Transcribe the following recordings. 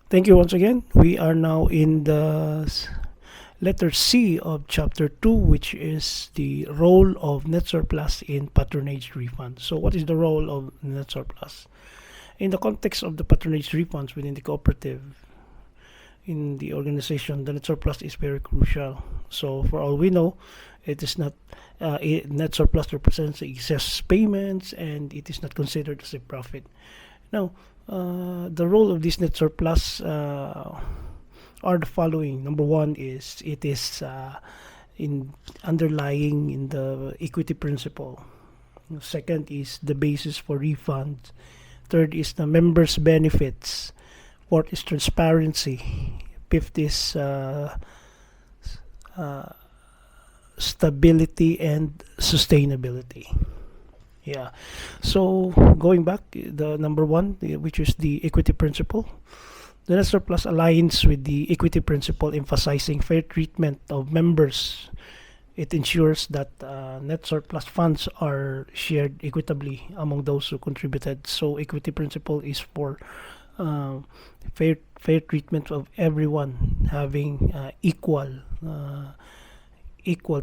Thank you once again. We are now in the letter C of chapter 2, which is the role of net surplus in patronage refund. So, what is the role of net surplus? In the context of the patronage refunds within the cooperative, in the organization, the net surplus is very crucial. So, for all we know, it is not net surplus represents excess payments and it is not considered as a profit. Now, the role of this net surplus are the following. Number one is it is in underlying in the equity principle. Second is the basis for refund. Third is the members' benefits. Fourth is transparency. Fifth is uh, stability and sustainability. Yeah. So going back, the number one, which is the equity principle. The net surplus aligns with the equity principle, emphasizing fair treatment of members. It ensures that net surplus funds are shared equitably among those who contributed. So equity principle is for uh, fair treatment of everyone, having equal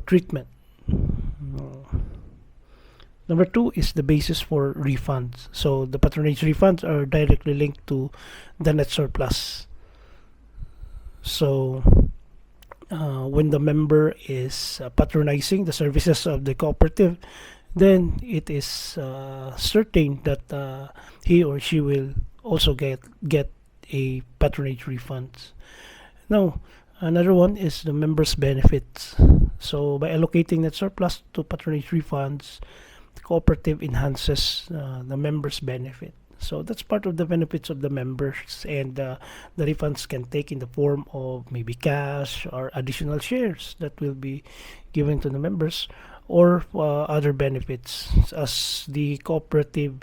treatment. Number two is the basis for refunds. So the patronage refunds are directly linked to the net surplus. So when the member is patronizing the services of the cooperative, then it is certain that he or she will also get a patronage refund. Now, another one is the members' benefits. So by allocating net surplus to patronage refunds, the cooperative enhances the members' benefit. So that's part of the benefits of the members, and the refunds can take in the form of maybe cash or additional shares that will be given to the members, or other benefits as the cooperative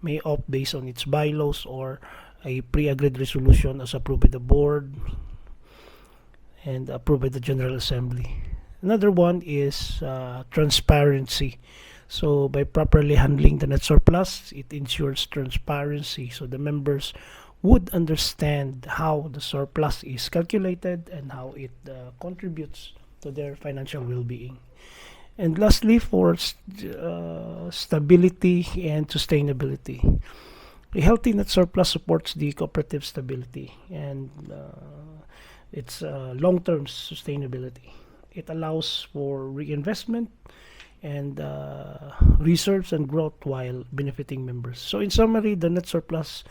may opt based on its bylaws or a pre-agreed resolution as approved by the board and approved by the General Assembly. Another one is transparency. So by properly handling the net surplus, it ensures transparency. So the members would understand how the surplus is calculated and how it contributes to their financial well-being. And lastly, for stability and sustainability. A healthy net surplus supports the cooperative stability and its long-term sustainability. It allows for reinvestment and reserves and growth while benefiting members. So, in summary, the net surplus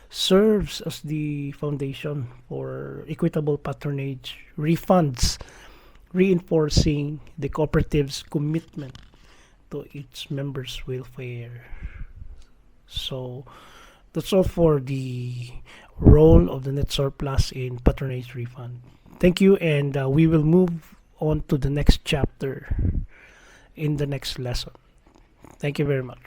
serves as the foundation for equitable patronage refunds, reinforcing the cooperative's commitment to its members' welfare. So, that's all for the role of the net surplus in patronage refund. Thank you, and we will move on to the next chapter in the next lesson. Thank you very much.